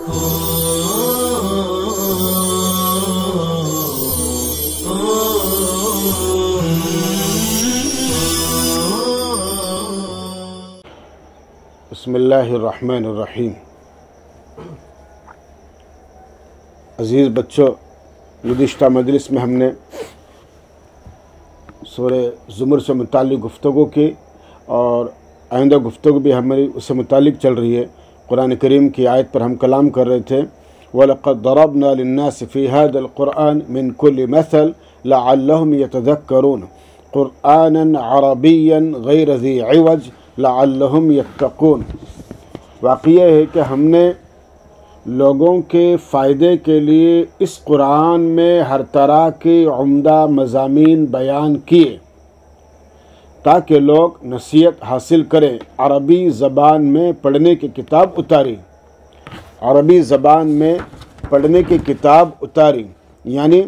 बिस्मिल्लाहिर्रहमानिर्रहीम। अज़ीज़ बच्चों, गुज़िश्ता मजलिस में हमने सूरह ज़ुमर से मुताल्लिक़ गुफ्तगू की और आइंदा गुफ्तगू भी हमारी उससे मुताल्लिक़ चल रही है। कुरान करीम की आयत पर हम कलाम कर रहे थे। वलक़द दरबना लिन्नासि फ़ी हाज़ल क़ुरआन मिन कुल्लि मसल लअल्लहुम यतज़क्करून क़ुरआनन अरबिय्यन गैर ज़ी इवज लअल्लहुम यत्तक़ून। वाक़या है कि हमने लोगों के फ़ायदे के लिए इस कुरान में हर तरह के उम्दा मज़ामीन बयान किए ताकि लोग नसीहत हासिल करें। अरबी ज़बान में पढ़ने की किताब उतारी, अरबी ज़बान में पढ़ने की किताब उतारी, यानी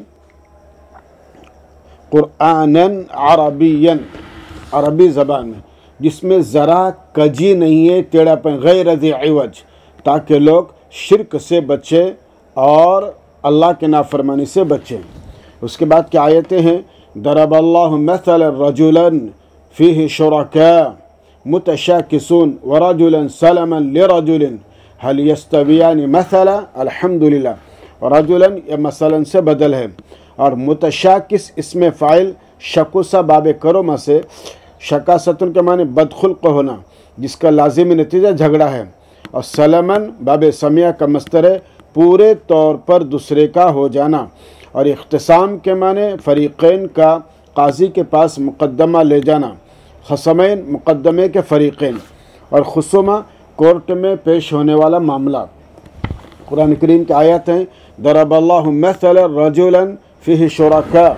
क़ुरआनन अरबियन, अरबी ज़बान में, जिसमें ज़रा कजी नहीं है, टेढ़ापन, गैर ज़ी इवज, ताकि लोग शिरक से बचें और अल्लाह के नाफरमानी से बचें। उसके बाद क्या आयतें हैं? दरबल्लाहु मसलन रजुलन फ़ीहि शुरका मुतशाकिसून व रजुलन सलमन लिरजुलिन हल यस्तवियानि मसला। अल्हम्दुलिल्लाह। रजुलन ये मसलन से बदल है और मुतशाकिस इसमें फ़ाइल शकुसा बाबे करोमा से, शकासतुन के माने बदखुल्क होना, जिसका लाजिमी नतीजा झगड़ा है, और सलमन बाबे समिया का मस्तर है, पूरे तौर पर दूसरे का हो जाना, और इख्तिसाम के माने फ़रीक़ैन का काजी के पास मुक़द्दमा ले जाना, खसमैन मुक़द्दमे के फ़रीक़ैन, और खुसूमा कोर्ट में पेश होने वाला मामला। कुरान करीम की आयत हैं दरबल्लाहु मसलन रजुलन फ़ीहि शुरका।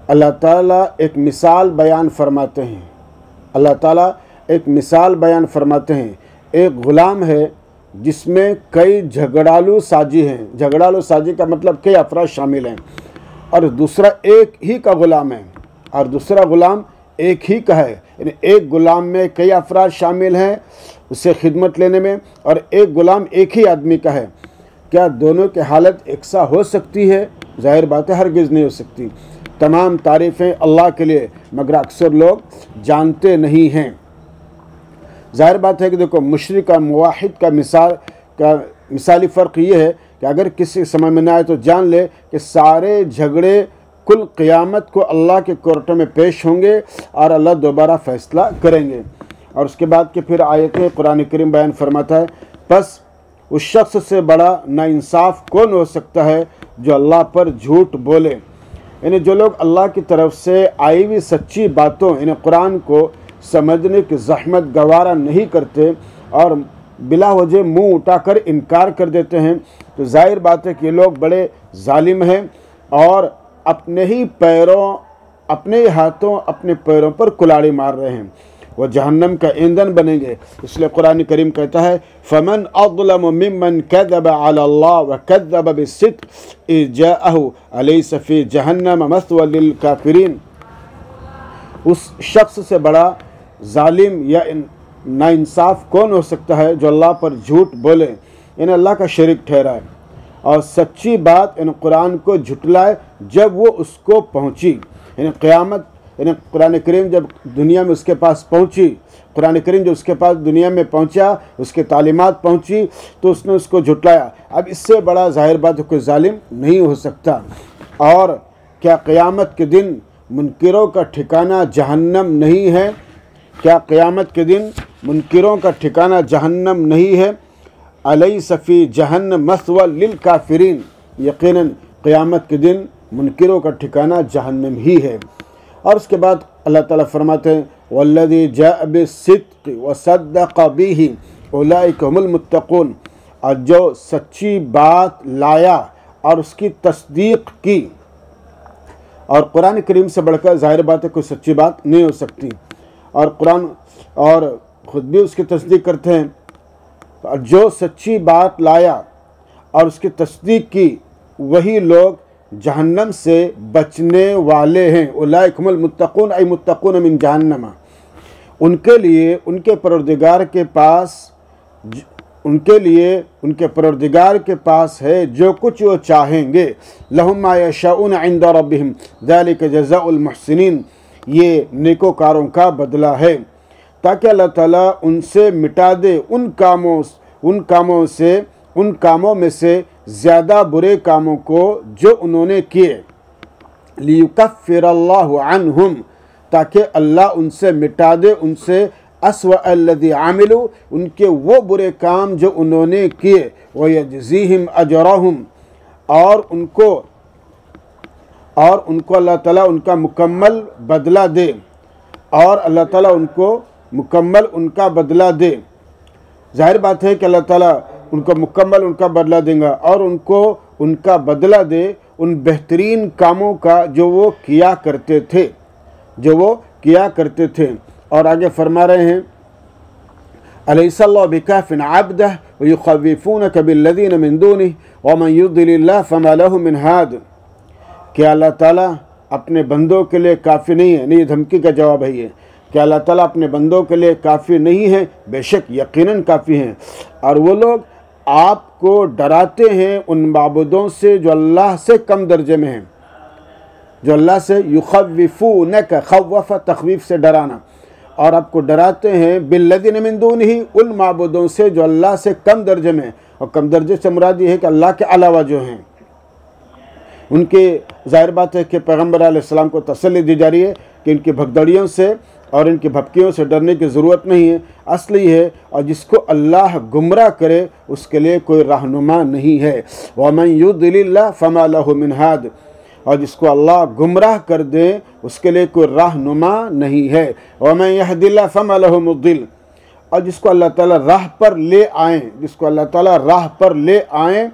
अल्लाह ताला एक मिसाल बयान फरमाते हैं, अल्लाह ताला एक मिसाल बयान फरमाते हैं। एक ग़ुलाम है जिसमें कई झगड़ालू साजी हैं, झगड़ालू साजी का मतलब कई अफराद शामिल हैं, और दूसरा एक ही का ग़ुलाम है और दूसरा ग़ुलाम एक ही का है, यानी एक ग़ुलाम में कई अफराद शामिल हैं उससे खिदमत लेने में, और एक ग़ुलाम एक ही आदमी का है। क्या दोनों की हालत एकसा हो सकती है? ज़ाहिर बात है हरगिज़ नहीं हो सकती। तमाम तारीफ़ें अल्लाह के लिए, मगर अक्सर लोग जानते नहीं हैं। ज़ाहिर बात है कि देखो, मुशरिक का मुवाहिद का मिसाली फ़र्क ये है कि अगर किसी समझ में न आए तो जान ले कि सारे झगड़े कुल क़ियामत को अल्लाह के कोर्टों में पेश होंगे और अल्लाह दोबारा फ़ैसला करेंगे। और उसके बाद के फिर आयतें कुरान करीम बयान फरमाता है, बस उस शख्स से बड़ा नाइंसाफ़ कौन हो सकता है जो अल्लाह पर झूठ बोले। यानी जो लोग अल्लाह की तरफ से आई हुई सच्ची बातों, यानी कुरान को समझने की ज़हमत गवारा नहीं करते और बिला वजह मुँह उठाकर इनकार कर देते हैं, तो ज़ाहिर बात है कि ये लोग बड़े जालिम हैं और अपने ही पैरों, अपने ही हाथों, अपने पैरों पर कुल्हाड़ी मार रहे हैं। वह जहन्नम का ईंधन बनेंगे। इसलिए कुरान करीम कहता है, फ़मन अज़लमु मिम्मन कज़्ज़ब अला अल्लाह व कज़्ज़ब बिस्सिद्क़ इज़ जाअहु अलैस फ़ी जहन्नम मस्वा लिल काफ़िरीन। उस शख्स से बड़ा जालिम या नाइंसाफ़ कौन हो सकता है जो अल्लाह पर झूठ बोले, यानी अल्लाह का शरीक ठहराए और सच्ची बात इन कुरान को झुटलाए जब वो उसको पहुँची। यानी क़यामत, यानी कुरान करीम जब दुनिया में उसके पास पहुँची, कुरान करीम जब उसके पास दुनिया में पहुँचा, उसके तालीमात पहुँची, तो उसने उसको झुटलाया। अब इससे बड़ा ज़ाहिर बात कोई जालिम नहीं हो सकता। और क्या क़यामत के दिन मुनकिरों का ठिकाना जहन्नम नहीं है? क्या क़यामत के दिन मुनकिरों का ठिकाना जहन्नम नहीं है? अलैस फ़ी जहन्नम मस्वा लिल काफ़िरीन। यकीनन क़यामत के दिन मुनकिरों का ठिकाना जहन्नम ही है। और उसके बाद अल्लाह ताला फरमाते हैं, वल्लज़ी जाअ बिस्सिद्क़ि व सद्दक़ बिही उलाइका हुमुल मुत्तक़ून। और जो सच्ची बात लाया और उसकी तस्दीक की, और कुरान करीम से बढ़कर ज़ाहिर बात है कोई सच्ची बात नहीं हो सकती, और कुरान और ख़ुद भी उसकी तस्दीक करते हैं। और जो सच्ची बात लाया और उसकी तस्दीक की, वही लोग जहन्नम से बचने वाले हैं। उलाइका हुमुल मुत्तक़ून ऐ मुत्तक़ून मिन जहन्नम। उनके लिए उनके परवरदिगार के पास उनके लिए उनके परवरदिगार के पास है जो कुछ वो चाहेंगे। लहुम मा यशाऊन इंदा रब्बिहिम ज़ालिका जज़ाउल मुहसिनीन, ये नेकोकारों का बदला है, ताकि अल्लाह ताला उनसे मिटा दे उन कामों में से ज़्यादा बुरे कामों को जो उन्होंने किए। लियुकफ्फिरल्लाहु अन्हुम, ताकि अल्लाह उनसे मिटा दे उनसे अस्वा अल्लज़ी आमिलू, उनके वो बुरे काम जो उन्होंने किए। व यजज़ीहिम अजरहुम, और उनको अल्लाह ताला उनका मुकम्मल बदला दे, और अल्लाह ताला उनको मुकम्मल उनका बदला दे। जाहिर बात है कि अल्लाह ताला उनको मुकम्मल उनका बदला देगा और उनको उनका बदला दे उन बेहतरीन कामों का जो वो किया करते थे। और आगे फरमा रहे हैं, अलैहिस्सलाहु बिकाफिन अब्दह व युखव्विफूनक बिल्लज़ीना मिन दुनिहि व मन युद्लिल्लाह फमा लहु मिन हाद। क्या अल्लाह ताला अपने बंदों के लिए काफ़ी नहीं है? नहीं, धमकी का जवाब है ये। क्या अल्लाह ताला अपने बंदों के लिए काफ़ी नहीं है? बेशक यकीनन काफ़ी हैं। और वो लोग आपको डराते हैं उन माबूदों से जो अल्लाह से कम दर्जे में हैं, जो अल्लाह से युखव्विफूनक, खव्वफ तखवीफ से डराना, और आपको डराते हैं बिल्लज़ीना मिन दुनिही, उन माबूदों से जो अल्लाह से कम दर्जे में। और कम दर्जे से मुराद ये है कि अल्लाह के अलावा जो हैं उनके, ज़ाहिर बात है कि पैगम्बर अलैहिस्सलाम को तसल्ली दी जा रही है कि इनकी भगदड़ियों से और इनकी भपकियों से डरने की ज़रूरत नहीं है, असली है। और जिसको अल्लाह गुमराह करे उसके लिए कोई रहनुमा नहीं है। वमन युद्लिल्लाह फमा लहु मिन हाद, और जिसको अल्लाह गुमराह कर दे उसके लिए कोई रहनुमा नहीं है। वमन यहदिल्लाह फमा लहु मुद्दिल, और जिसको अल्लाह ताला राह पर ले आए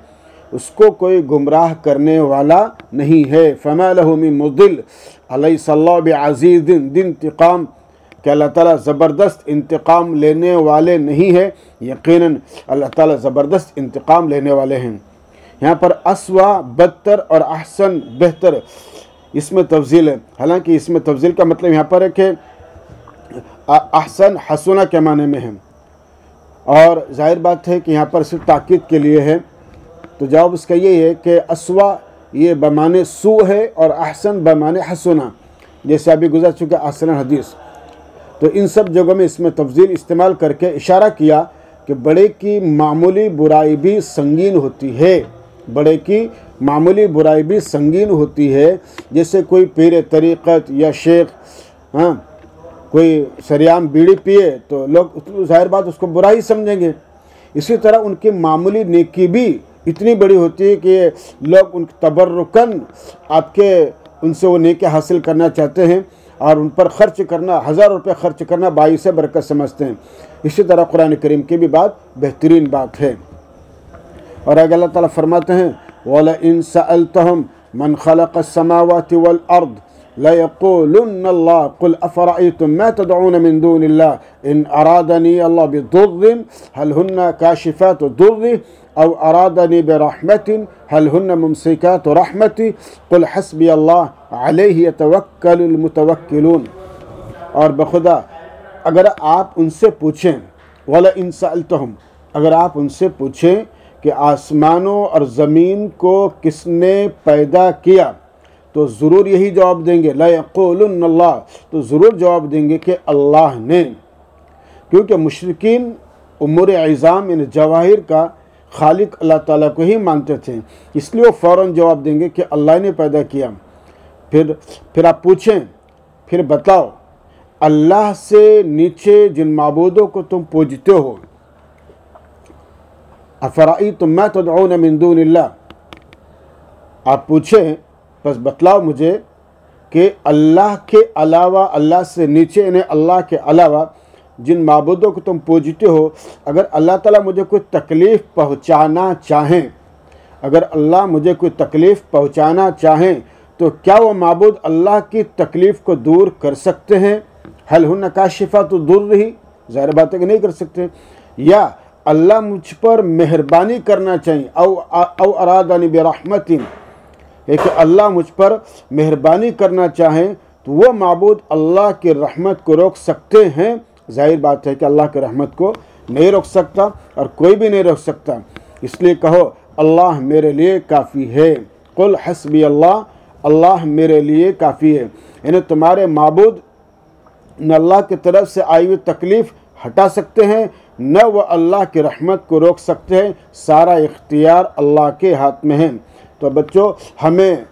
उसको कोई गुमराह करने वाला नहीं है। फमा लहु मिन मुद्दिल अलैहिस्सलाहु बिअज़ीज़िन इंतिकाम, कि अल्लाह ताला ज़बरदस्त इंतकाम लेने वाले नहीं है। यकीनन अल्लाह ताला ज़बरदस्त इंतकाम लेने वाले हैं। यहाँ पर अस्वा बदतर और अहसन बेहतर, इसमें तफजील है। हालांकि इसमें तफजील का मतलब यहाँ पर है कि अहसन हसना के माने में है, और जाहिर बात है कि यहाँ पर सिर्फ ताकीद के लिए है। तो जवाब उसका ये है कि अस्वा ये बमाने सू है और अहसन बमाने हसना, जैसे अभी गुजर चुके अहसन हदीस। तो इन सब जगहों में इसमें तफजील इस्तेमाल करके इशारा किया कि बड़े की मामूली बुराई भी संगीन होती है, बड़े की मामूली बुराई भी संगीन होती है। जैसे कोई पीर तरीक़त या शेख, कोई सरियाम बीड़ी पिए तो लोग ज़ाहिर बात उसको बुरा ही समझेंगे। इसी तरह उनकी मामूली नेकी भी इतनी बड़ी होती है कि लोग उन तबर्रुकन आपके उनसे वो नेकी हासिल करना चाहते हैं और उन पर ख़र्च करना, 1000 रुपये खर्च करना बाइस बरकत समझते हैं। इसी तरह कुरान करीम की भी बात बेहतरीन बात है। और अगर अल्लाह ताला फरमाते हैं, वला इन सअल्तहुम मन खलक़स समावाति वल अर्द लयक़ूलुन्न अल्लाह कुल अफ़रअयतुम मा तदऊन मिन दूनिल्लाह इन अरादनी अल्लाह बिदुर्रिन हल हुन्ना काशिफ़ातु दुर्रि औ अरादनी बिरहमतिन हल हुन्ना मुमसिकातु रहमति कुल हस्बी अल्लाह अलैहि यतवक्कलुल मुतवक्किलून। और बखुदा अगर आप उनसे पूछें, वला इन सअल्तहुम, अगर आप उनसे पूछें कि आसमानों और ज़मीन को किसने पैदा किया, तो ज़रूर यही जवाब देंगे, ला यक़ूलुन्न अल्लाह, तो ज़रूर जवाब देंगे कि अल्लाह ने। क्योंकि मुशरिकीन उम्मुर इज़ाम इन जवाहिर का खालिक अल्लाह ताला को ही मानते थे, इसलिए वो फ़ौरन जवाब देंगे कि अल्लाह ने पैदा किया। फिर आप पूछें, फिर बताओ, अल्लाह से नीचे जिन माबूदों को तुम पूजते हो, अफ़रअयतुम मा तदऊन मिन दूनिल्लाह, आप पूछें बस बतलाओ मुझे कि अल्लाह के अलावा, अल्लाह से नीचे यानी अल्लाह के अलावा जिन माबूदों को तुम पूजते हो, अगर अल्लाह ताला मुझे कोई तकलीफ़ पहुँचाना चाहें, अगर अल्लाह मुझे कोई तकलीफ़ पहुँचाना चाहें तो क्या वो माबूद अल्लाह की तकलीफ़ को दूर कर सकते हैं? हल हुन्ना काशिफ़ातु दुर्रि, ज़ाहिर बात है कि नहीं कर सकते। या अल्लाह मुझ पर मेहरबानी करना चाहिए, औ अरादानी बिरहमतिन, कि अल्लाह मुझ पर मेहरबानी करना चाहें तो वो माबूद अल्लाह की रहमत को रोक सकते हैं? ज़ाहिर बात है कि अल्लाह की रहमत को नहीं रोक सकता और कोई भी नहीं रोक सकता। इसलिए कहो अल्लाह मेरे लिए काफ़ी है। कुल हस्बी अल्लाह, अल्लाह मेरे लिए काफ़ी है। यानी तुम्हारे माबूद न अल्लाह की तरफ से आई हुई तकलीफ़ हटा सकते हैं, न वह अल्लाह की रहमत को रोक सकते हैं। सारा इख्तियार अल्लाह के हाथ में है। तो बच्चों, हमें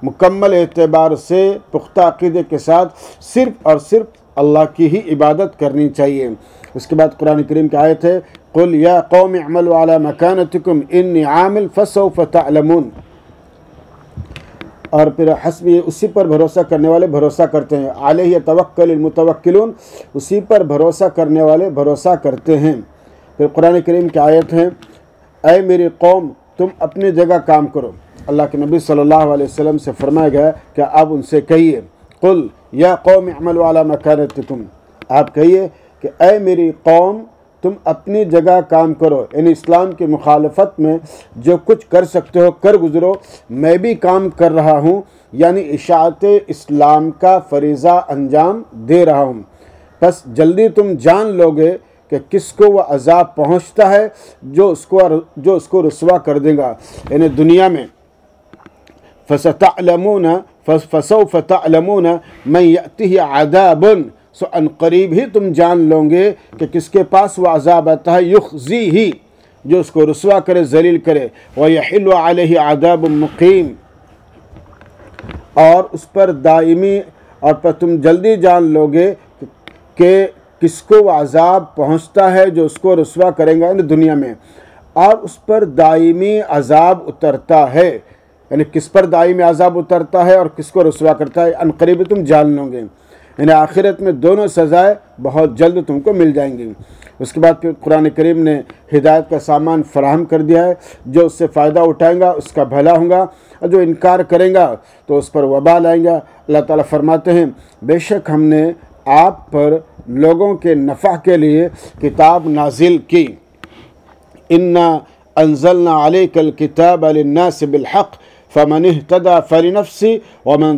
मुकम्मल एतबार से पुख्ता अक़ीदे के साथ सिर्फ़ और सिर्फ अल्लाह की ही इबादत करनी चाहिए। उसके बाद कुरान करीम की आयत है, कुल या कौम अमलू अला मकानतिकुम इन्नी आमिल फसौफ तअलमून। और फिर हस्बी, उसी पर भरोसा करने वाले भरोसा करते हैं। अलैहि तवक्कलिल मुतवक्किलून, उसी पर भरोसा करने वाले भरोसा करते हैं। फिर कुरान करीम की आयत है, ऐ मेरी कौम तुम अपनी जगह काम करो। अल्लाह के नबी सल्लल्लाहु अलैहि वसल्लम से फरमाया गया कि आप उनसे कहिए, कुल या कौम अमलू अला मकानतिकुम, आप कहिए कि ऐ मेरी कौम तुम अपनी जगह काम करो। यानी इस्लाम की मुखालफत में जो कुछ कर सकते हो कर गुज़रो, मैं भी काम कर रहा हूँ, यानी इशाअत इस्लाम का फरीज़ा अंजाम दे रहा हूँ। बस जल्दी तुम जान लोगे कि किसको वह अज़ाब पहुँचता है जो उसको रुस्वा कर देगा। यानी दुनिया में फसौफ तअलमून मन यअतिही अज़ाबुन, सो अनकरीब ही तुम जान लोगे कि किसके पास वह अज़ाब आता है, युख़ज़ी ही, जो उसको रुस्वा करे, जलील करे, व यहिल्लु अलैहि अज़ाबुन मुक़ीम, और उस पर दायमी, और पर तुम जल्दी जान लोगे कि किसको वह अज़ाब पहुँचता है जो उसको रुस्वा करेगा इन दुनिया में, और उस पर दायमी अज़ाब उतरता है। यानी किस पर दायमी अज़ाब उतरता है और किसको रुस्वा करता है, अनकरीब तुम जान लोगे। यानी आखिरत में दोनों सज़ाएँ बहुत जल्द तुमको मिल जाएंगी। उसके बाद फिर कुरान करीम ने हिदायत का सामान फराहम कर दिया है, जो उससे फ़ायदा उठाएगा उसका भला होगा, और जो इनकार करेगा तो उस पर वबाल आएगा। अल्लाह ताला फरमाते हैं, बेशक हमने आप पर लोगों के नफ़ा के लिए किताब नाजिल की। इन्ना अंज़लना अलैकल किताब लिन्नास बिलहक़ फ़मन इह्तदा फ़लिनफ़्सी वमन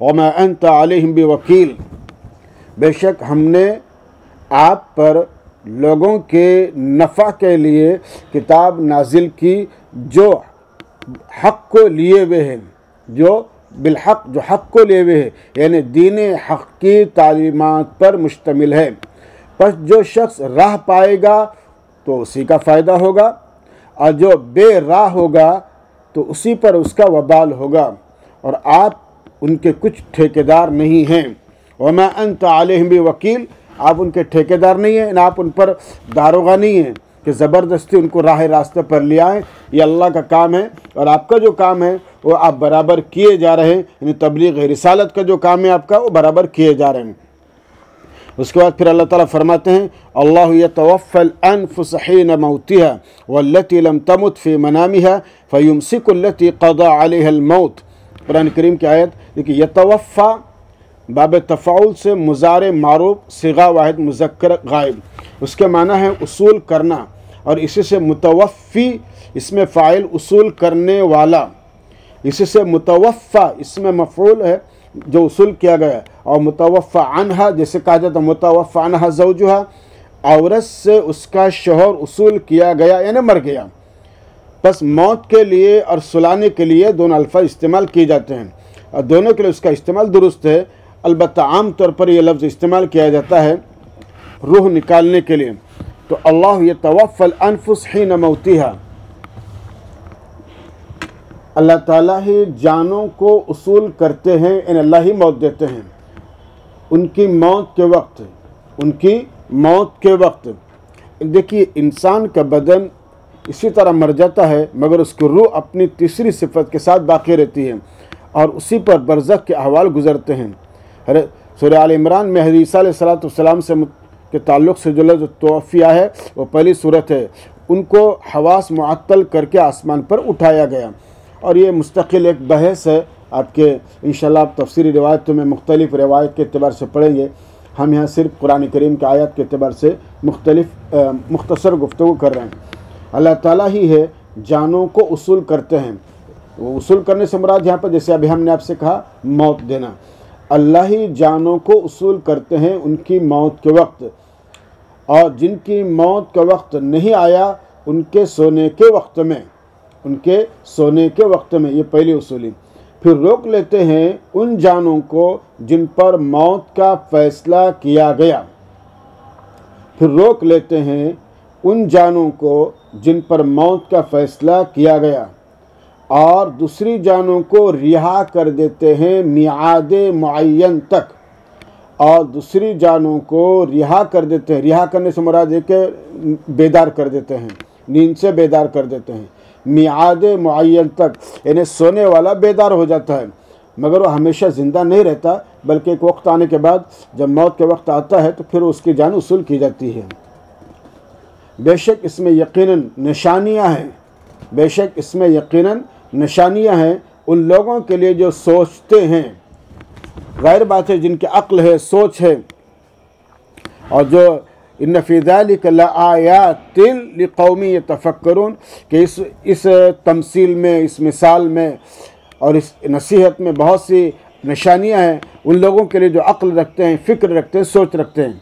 वमा अंत अलैहिम बिवकील। बेशक हमने आप पर लोगों के नफ़ा के लिए किताब नाजिल की जो हक़ को लिए हुए हैं, जो बिलहक़, जो हक़ को लिए हुए हैं, यानी दीन हक़ की तालीमात पर मुश्तमिल है। बस जो शख्स राह पाएगा तो उसी का फ़ायदा होगा, और जो बेराह होगा तो उसी पर उसका वबाल होगा, और आप उनके कुछ ठेकेदार नहीं हैं। वमा अंत अलैहिम बिवकील, आप उनके ठेकेदार नहीं हैं, आप उन पर दारोगा नहीं हैं कि ज़बरदस्ती उनको राह रास्ते पर ले आएँ। ये अल्लाह का काम है, और आपका जो काम है वो आप बराबर किए जा रहे हैं। यानी तबलीग रिसालत का जो काम है आपका, वो बराबर किए जा रहे हैं। उसके बाद फिर अल्लाह ताला फरमाते हैं, अल्लाहु यतवफ़्फ़ल अनफुसहीन मौतिहा वल्लती लम तमुत फ़ी मनामिहा फ़युमसिकु अल्लती क़दा अलैहल मौत। कुरान करीम की आयत देखिए, यतवफ़्फ़ा बाब तफ़ाउल से मुज़ारे मारूफ सिगा वाहिद मुज़क्कर गायब, उसके माना है उसूल करना, और इसी से मुतवफ़्फ़ी इसमें फ़ाइल उसूल करने वाला, इसी से मुतवफ़्फ़ा इसमें मफ़ऊल है जो उसूल किया गया, और मुतवफ़्फ़ा अन्हा जैसे कहा जाता है मुतवफ़्फ़ा अन्हा ज़ौजुहा, औरत से उसका शौहर उसूल किया गया यानी मर गया। बस मौत के लिए और सुलाने के लिए दोनों अल्फ़ाज़ इस्तेमाल किए जाते हैं, और दोनों के लिए उसका इस्तेमाल दुरुस्त है। अलबत्ता आम तौर पर यह लफ्ज़ इस्तेमाल किया जाता है रूह निकालने के लिए। तो अल्लाह यतवफ़्फ़ल अनफुस हीन मौतिहा, अल्लाह ताला ही जानों को उसूल करते हैं, इन अल्लाह ही मौत देते हैं उनकी मौत के वक्त, उनकी मौत के वक्त। देखिए, इंसान का बदन इसी तरह मर जाता है, मगर उसकी रूह अपनी तीसरी सिफत के साथ बाकी रहती है, और उसी पर बरज़ख के अहवाल गुज़रते हैं। अरे सूरह आल इमरान में हज़रत ईसा अलैहिस्सलाम से के ताल्लुक़ से जो लफ्ज़ तौफ़िया है वो पहली सूरत है। उनको हवास मुअत्तल करके आसमान पर उठाया गया, और ये मुस्तकिल एक बहस है। आपके इंशाअल्लाह आप तफसीरी रिवायतों में मुख्तलिफ़ रिवायत के अतबार से पढ़ेंगे। हम यहाँ सिर्फ कुरान करीम के आयत के अतबार से मुख्तसर गुफ्तगू कर रहे हैं। अल्लाह ताला ही है जानों को उसूल करते हैं। वो उसूल करने से मुराद यहाँ पर जैसे अभी हमने आपसे कहा मौत देना। अल्लाह ही जानों को उसूल करते हैं उनकी मौत के वक्त, और जिनकी मौत का वक्त नहीं आया उनके सोने के वक्त में, उनके सोने के वक्त में, ये पहली उसूली। फिर रोक लेते हैं उन जानों को जिन पर मौत का फैसला किया गया, फिर रोक लेते हैं उन जानों को जिन पर मौत का फैसला किया गया, और दूसरी जानों को रिहा कर देते हैं मियाद मुअय्यन तक, और दूसरी जानों को रिहा कर देते हैं। रिहा करने से मुराद है कि बेदार कर देते हैं, नींद से बेदार कर देते हैं। मियाद मुअय्यन तक यानी सोने वाला बेदार हो जाता है, मगर वो हमेशा ज़िंदा नहीं रहता, बल्कि एक वक्त आने के बाद जब मौत के वक्त आता है तो फिर उसकी जान उसूल की जाती है। बेशक इसमें यकीनन निशानियाँ हैं, बेशक इसमें यकीनन निशानियाँ हैं उन लोगों के लिए जो सोचते हैं। गैर बात है जिनकी अक्ल है, सोच है, और जो इन्न फ़ी ज़ालिका लआयातिन लिक़ौमिन यतफ़क्करून कि इस तमसील में, इस मिसाल में और इस नसीहत में बहुत सी निशानियाँ हैं उन लोगों के लिए जो अक्ल रखते हैं, फ़िक्र रखते हैं, सोच रखते हैं।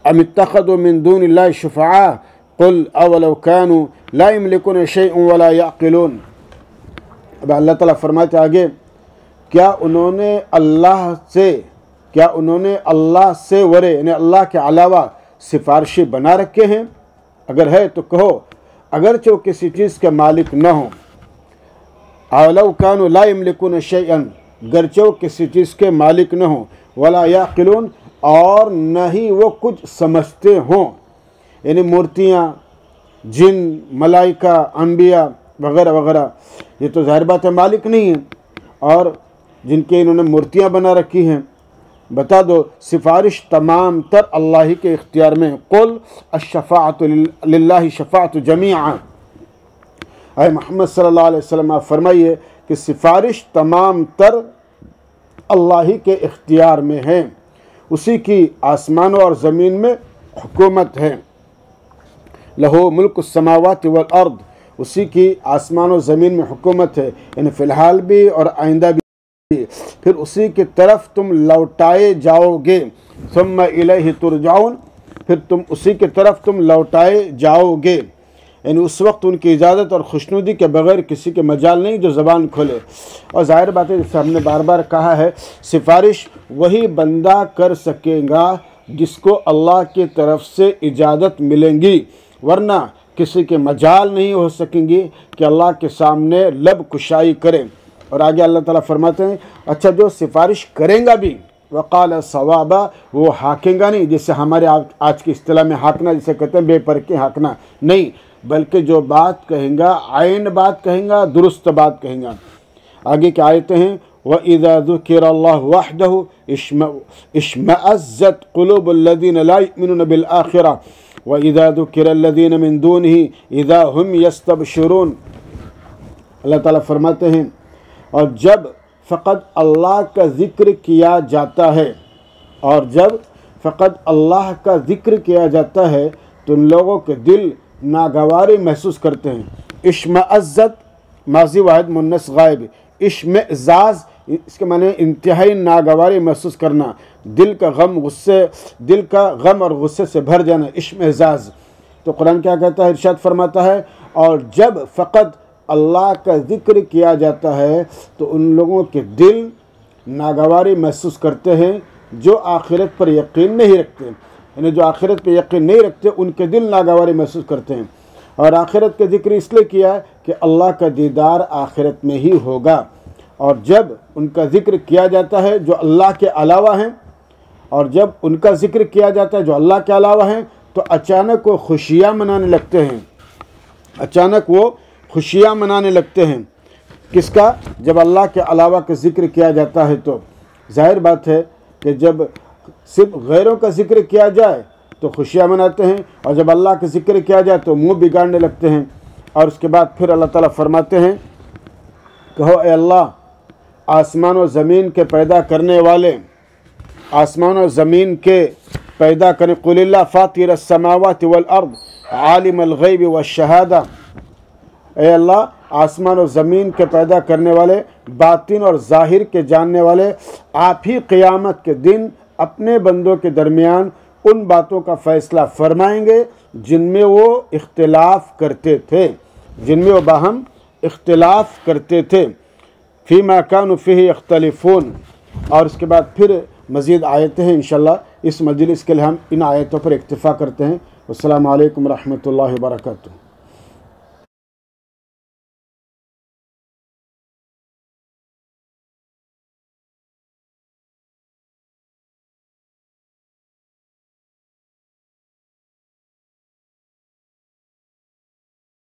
अम इत्तख़ज़ू मिन दूनिल्लाहि शुफ़अआ क़ुल अवलौ कानू ला यमलिकून शैअन वला यअक़िलून। अब अल्लाह ताला फरमाते आगे, क्या उन्होंने अल्लाह से वरे यानी अल्लाह के अलावा सिफारशी बना रखे हैं? अगर है तो कहो, अगरचे वो किसी चीज़ के मालिक न हो। अवलौ कानू ला यमलिकून शैअन, गरचे वो किसी चीज़ के मालिक न हो, वला याक़िलून, और न ही वो कुछ समझते हों, यानी मूर्तियाँ, जिन, मलाइका, अंबिया वगैरह वगैरह, ये तो ज़ाहिर बात है मालिक नहीं है, और जिनके इन्होंने मूर्तियाँ बना रखी हैं, बता दो सिफारिश तमाम तर अल्लाह ही के इख्तियार में। कुल अश्शफ़ाअतु लिल्लाहि शफ़ाअतु जमीअन, ऐ मोहम्मद सल्लल्लाहु अलैहि वसल्लम आप फरमाइए कि सिफारिश तमाम तर अल्लाह ही के इख्तियार में है, उसी की आसमानों और ज़मीन में हुकूमत है। लहू मुल्कु समावाति वल अर्द, उसी की आसमानों ज़मीन में हुकूमत है, यानी फ़िलहाल भी और आइंदा भी। फिर उसी की तरफ तुम लौटाए जाओगे, सुम्मा इलैहि तुरजाऊन, फिर तुम उसी की तरफ तुम लौटाए जाओगे, यानी उस वक्त उनकी इजाज़त और खुशनुदी के बगैर किसी के मजाल नहीं जो ज़बान खोले। और ज़ाहिर बात है, जैसे हमने बार बार कहा है, सिफारिश वही बंदा कर सकेगा जिसको अल्लाह की तरफ से इजाज़त मिलेंगी, वरना किसी के मजाल नहीं हो सकेंगी कि अल्लाह के सामने लब कुशाई करें। और आगे अल्लाह ताला फरमाते हैं, अच्छा जो सिफारिश करेंगा भी वक़ाल सवाबा, वो हाकेंगा नहीं, जैसे हमारे आज की इस्तिलाह में हाकना जिसे कहते हैं बेपरके हाकना नहीं, बल्कि जो बात कहेंगा आइन बात कहेंगा, दुरुस्त बात कहेंगा। आगे क्या आयतें हैं, व इज़ा ज़ुकिरल्लाहु वहदहु इश्मअज़्ज़त क़ुलूबुल्लज़ीना ला युमिनूना बिल आखिरह व इज़ा ज़ुकिरल्लज़ीना मिन दूनिही इज़ा हुम यस्तबशिरून। अल्लाह ताला फरमाते हैं, और जब फ़कत अल्लाह का ज़िक्र किया जाता है, और जब फ़कत अल्लाह का ज़िक्र किया जाता है तो उन लोगों के दिल नागवारी महसूस करते हैं। इश्मअज़्ज़त माज़ी वाहिद मुन्नस गायब, इश्मइज़ाज़ इसके माने इंतहाई नागवारी महसूस करना, दिल का गम और गुस्से से भर जाना, इश्मइज़ाज़। तो कुरान क्या कहता है, इरशाद फरमाता है, और जब फ़कत अल्लाह का ज़िक्र किया जाता है तो उन लोगों के दिल नागवारी महसूस करते हैं जो आखिरत पर यकीन नहीं रखते, यानी जो आखिरत पर यकीन नहीं रखते उनके दिल नागवारी महसूस करते हैं। और आखिरत का ज़िक्र इसलिए किया कि अल्लाह का दीदार आखिरत में ही होगा। और जब उनका ज़िक्र किया जाता है जो अल्लाह के अलावा हैं, और जब उनका ज़िक्र किया जाता है जो अल्लाह के अलावा हैं, तो अचानक वो खुशियाँ मनाने लगते हैं, अचानक वो खुशियाँ मनाने लगते हैं। किसका? जब अल्लाह के अलावा का ज़िक्र किया जाता है। तो जाहिर बात है कि जब सिर्फ गैरों का ज़िक्र किया जाए तो खुशियाँ मनाते हैं, और जब अल्लाह का ज़िक्र किया जाए तो मुँह बिगाड़ने लगते हैं। और उसके बाद फिर अल्लाह ताला फरमाते हैं, कहो ए अल्लाह, आसमान और ज़मीन के पैदा करने वाले, आसमान और ज़मीन के पैदा करने, कुलिल्लाह फातिरस समावाति वल अर्द आलिमुल गैबि वश शहादा, ए अल्लाह आसमान और ज़मीन के पैदा करने वाले, बातिन और ज़ाहिर के जानने वाले, आप ही क़यामत के दिन अपने बंदों के दरमियान उन बातों का फ़ैसला फरमाएंगे जिनमें वो इख्तिलाफ़ करते थे, जिनमें वो बाहम इख्तिलाफ़ करते थे। फ़ीमा कानू फ़ीही यख्तलिफ़ून। और उसके बाद फिर मज़ीद आयतें हैं इंशाअल्लाह। इस मजलिस के लिए हम इन आयतों पर इक्तिफ़ा करते हैं। अस्सलामु अलैकुम रहमतुल्लाहि व बरकातुहू।